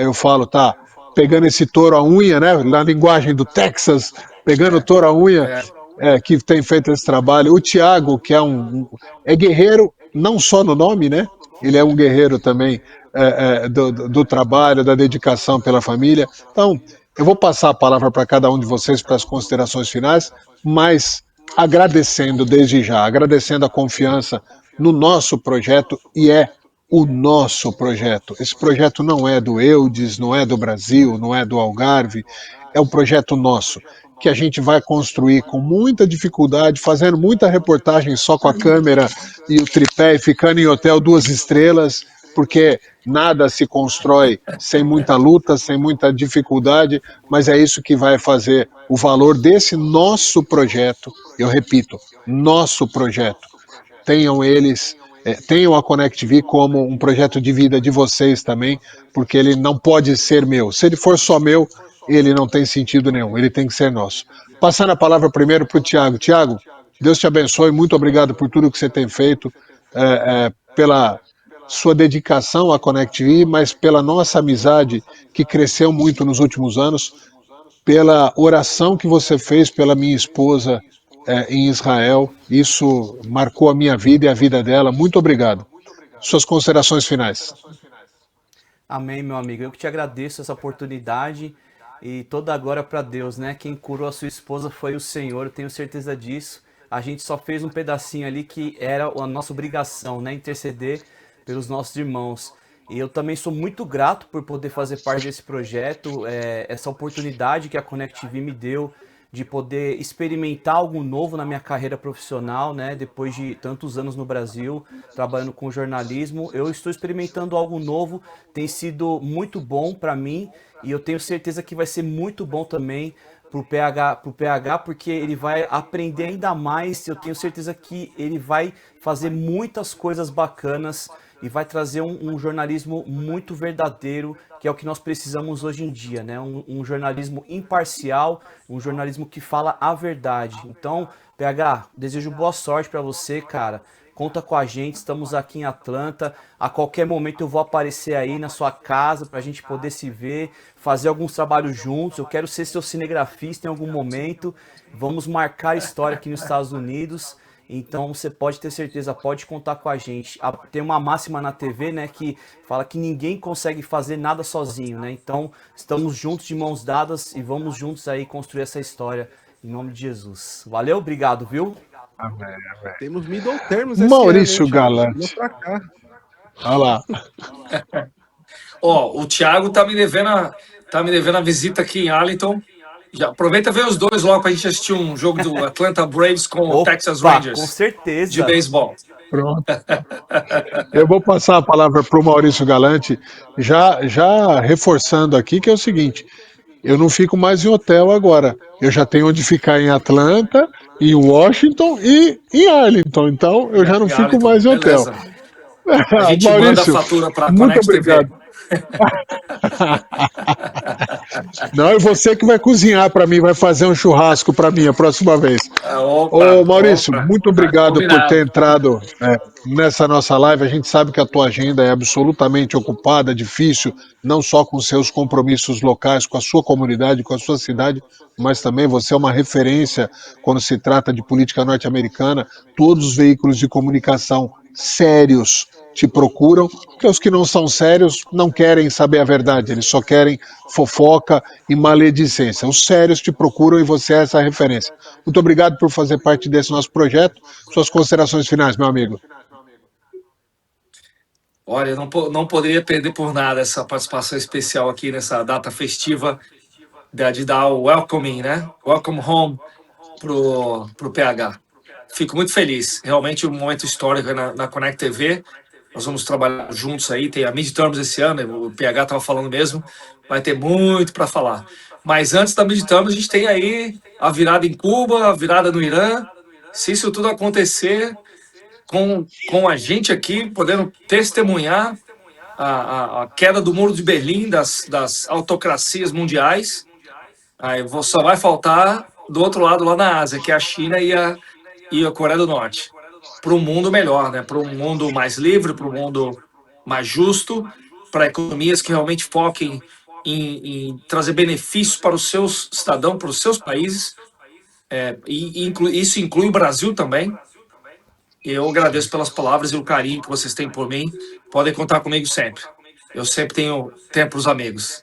eu falo, tá pegando esse touro à unha, né? Na linguagem do Texas, pegando o touro à unha, É, que tem feito esse trabalho. O Tiago, que é guerreiro, não só no nome, né? Ele é um guerreiro também do trabalho, da dedicação pela família. Então, eu vou passar a palavra para cada um de vocês para as considerações finais, mas agradecendo desde já, agradecendo a confiança no nosso projeto, e é o nosso projeto. Esse projeto não é do Eudes, não é do Brasil, não é do Algarve, é um projeto nosso, que a gente vai construir com muita dificuldade, fazendo muita reportagem só com a câmera e o tripé e ficando em hotel 2 estrelas, porque nada se constrói sem muita luta, sem muita dificuldade, mas é isso que vai fazer o valor desse nosso projeto. Eu repito, nosso projeto. Tenham eles, tenham a ConnectV como um projeto de vida de vocês também, porque ele não pode ser meu. Se ele for só meu, ele não tem sentido nenhum, ele tem que ser nosso. Passando a palavra primeiro para o Tiago. Tiago, Deus te abençoe, muito obrigado por tudo que você tem feito, pela sua dedicação à ConnectV, mas pela nossa amizade que cresceu muito nos últimos anos, pela oração que você fez pela minha esposa em Israel. Isso marcou a minha vida e a vida dela. Muito obrigado. Suas considerações finais. Amém, meu amigo. Eu que te agradeço essa oportunidade e toda a glória para Deus, né? Quem curou a sua esposa foi o Senhor, eu tenho certeza disso. A gente só fez um pedacinho ali que era a nossa obrigação, né? Interceder pelos nossos irmãos. E eu também sou muito grato por poder fazer parte desse projeto, essa oportunidade que a ConnectV me deu de poder experimentar algo novo na minha carreira profissional, né? Depois de tantos anos no Brasil, trabalhando com jornalismo, eu estou experimentando algo novo, tem sido muito bom para mim e eu tenho certeza que vai ser muito bom também pro PH, porque ele vai aprender ainda mais. Eu tenho certeza que ele vai fazer muitas coisas bacanas e vai trazer um jornalismo muito verdadeiro, que é o que nós precisamos hoje em dia, né? Um jornalismo imparcial, um jornalismo que fala a verdade. Então, PH, desejo boa sorte para você, cara. conta com a gente, estamos aqui em Atlanta. A qualquer momento eu vou aparecer aí na sua casa para a gente poder se ver, fazer alguns trabalhos juntos. Eu quero ser seu cinegrafista em algum momento. Vamos marcar história aqui nos Estados Unidos. Então você pode ter certeza, pode contar com a gente. Tem uma máxima na TV, né, que fala que ninguém consegue fazer nada sozinho, né? Então estamos juntos de mãos dadas e vamos juntos aí construir essa história em nome de Jesus. Valeu, obrigado, viu? Amém, amém. Temos middle terms esse Maurício ano, hein, Thiago? Galante. Vamos pra cá. Olha lá. Ó, o Thiago tá me devendo a visita aqui em Arlington. Já aproveita e vê os dois logo pra gente assistir um jogo do Atlanta Braves com o Texas Opa, Rangers com de certeza. beisebol. Pronto. Eu vou passar a palavra para o Maurício Galante, já reforçando aqui que é o seguinte: eu não fico mais em hotel agora. Eu já tenho onde ficar em Atlanta, em Washington e em Arlington. Então eu já não Em fico Arlington, mais em hotel. beleza. A gente manda a Maurício, fatura pra muito Connect TV. obrigado. Não, é você que vai cozinhar para mim, vai fazer um churrasco para mim a próxima vez. Ô Maurício, muito obrigado por Combinado. ter entrado nessa nossa live. A gente sabe que a tua agenda é absolutamente ocupada, difícil, não só com seus compromissos locais, com a sua comunidade, com a sua cidade, mas também você é uma referência quando se trata de política norte-americana. Todos os veículos de comunicação sérios te procuram, porque os que não são sérios não querem saber a verdade, eles só querem fofoca e maledicência. Os sérios te procuram e você é essa referência. Muito obrigado por fazer parte desse nosso projeto. Suas considerações finais, meu amigo. Olha, eu não poderia perder por nada essa participação especial aqui nessa data festiva de dar o welcoming, né? Welcome home pro PH. Fico muito feliz. Realmente um momento histórico na Connect TV. Nós vamos trabalhar juntos aí. Tem a midterms esse ano, o PH estava falando mesmo. Vai ter muito para falar. Mas antes da midterms, a gente tem aí a virada em Cuba, a virada no Irã. Se isso tudo acontecer, com a gente aqui, podendo testemunhar a queda do Muro de Berlim, das autocracias mundiais, aí só vai faltar do outro lado, lá na Ásia, que é a China e a Coreia do Norte, para um mundo melhor, né? Para um mundo mais livre, para um mundo mais justo, para economias que realmente foquem em trazer benefícios para os seus cidadãos, para os seus países, isso inclui o Brasil também. Eu agradeço pelas palavras e o carinho que vocês têm por mim. Podem contar comigo sempre. Eu sempre tenho tempo para os amigos.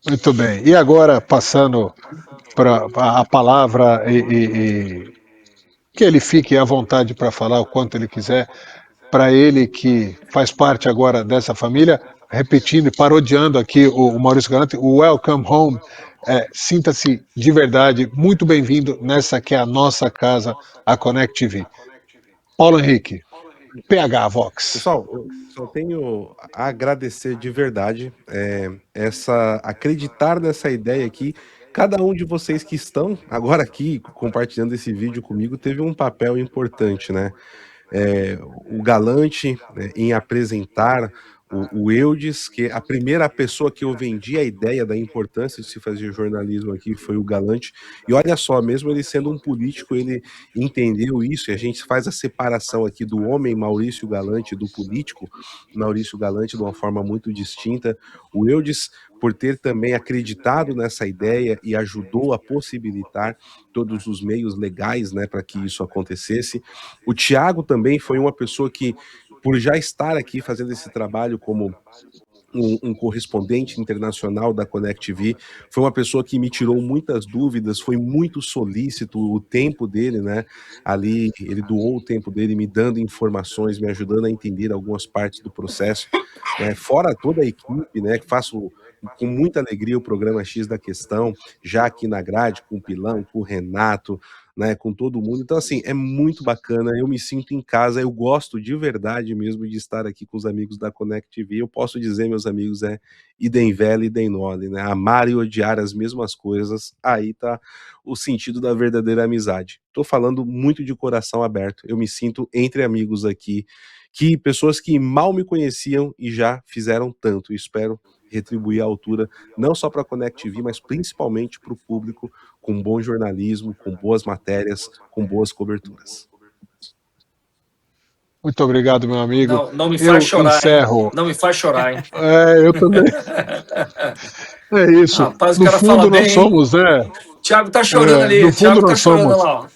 Muito bem. E agora, passando para a palavra que ele fique à vontade para falar o quanto ele quiser, para ele que faz parte agora dessa família, repetindo e parodiando aqui o Maurício Galante, o Welcome Home. Sinta-se de verdade muito bem-vindo nessa que é a nossa casa, a Connect TV. Paulo Henrique, PH Vox. Pessoal, eu só tenho a agradecer de verdade acreditar nessa ideia aqui. Cada um de vocês que estão agora aqui compartilhando esse vídeo comigo teve um papel importante, né? O Galante, né, em apresentar o Eudes, que a primeira pessoa que eu vendi a ideia da importância de se fazer jornalismo aqui foi o Galante. E olha só, mesmo ele sendo um político, ele entendeu isso, e a gente faz a separação aqui do homem Maurício Galante, do político Maurício Galante, de uma forma muito distinta. O Eudes, por ter também acreditado nessa ideia e ajudou a possibilitar todos os meios legais, né, para que isso acontecesse. O Thiago também foi uma pessoa que, por já estar aqui fazendo esse trabalho como um correspondente internacional da Connect TV, foi uma pessoa que me tirou muitas dúvidas, foi muito solícito o tempo dele, né? Ali ele doou o tempo dele, me dando informações, me ajudando a entender algumas partes do processo, né? Fora toda a equipe, né? Que faço com muita alegria o programa X da Questão, já aqui na grade, com o Pilão, com o Renato, né, com todo mundo. Então, assim, é muito bacana, eu me sinto em casa, eu gosto de verdade mesmo de estar aqui com os amigos da Connect TV. Eu posso dizer, meus amigos, idem velho, idem nole, né? Amar e odiar as mesmas coisas, aí tá o sentido da verdadeira amizade. Tô falando muito de coração aberto, eu me sinto entre amigos aqui, que pessoas que mal me conheciam e já fizeram tanto. Espero retribuir à altura, não só para a Connect TV, mas principalmente para o público, com bom jornalismo, com boas matérias, com boas coberturas. Muito obrigado, meu amigo. Não, não me Eu faz chorar, hein? encerro. Não me faz chorar, hein? Eu também. É isso. Rapaz, o No cara fala fundo, nós bem, hein? somos, né? Thiago tá chorando ali, No fundo, Thiago tá nós chorando somos. lá, ó.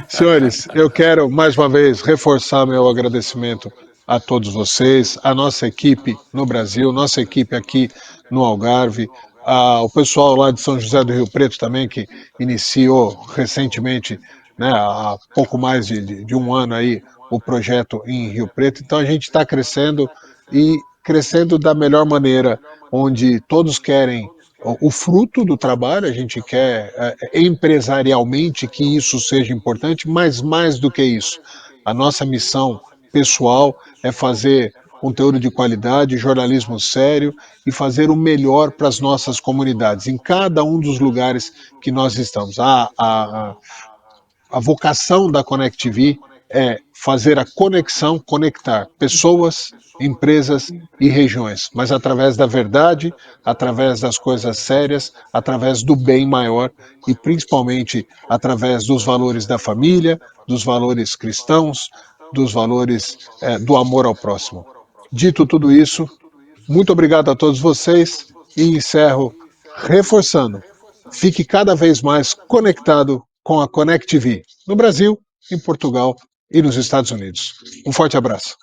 Senhores, eu quero mais uma vez reforçar meu agradecimento a todos vocês, a nossa equipe no Brasil, nossa equipe aqui no Algarve, o pessoal lá de São José do Rio Preto também, que iniciou recentemente, né, há pouco mais de um ano aí, o projeto em Rio Preto. Então a gente está crescendo e crescendo da melhor maneira, onde todos querem o fruto do trabalho, a gente quer empresarialmente que isso seja importante, mas mais do que isso, a nossa missão pessoal é fazer conteúdo de qualidade, jornalismo sério e fazer o melhor para as nossas comunidades, em cada um dos lugares que nós estamos. A vocação da ConnectV é fazer a conexão, conectar pessoas, empresas e regiões, mas através da verdade, através das coisas sérias, através do bem maior e principalmente através dos valores da família, dos valores cristãos, dos valores do amor ao próximo. Dito tudo isso, muito obrigado a todos vocês e encerro reforçando. Fique cada vez mais conectado com a ConnectV no Brasil, em Portugal e nos Estados Unidos. Um forte abraço.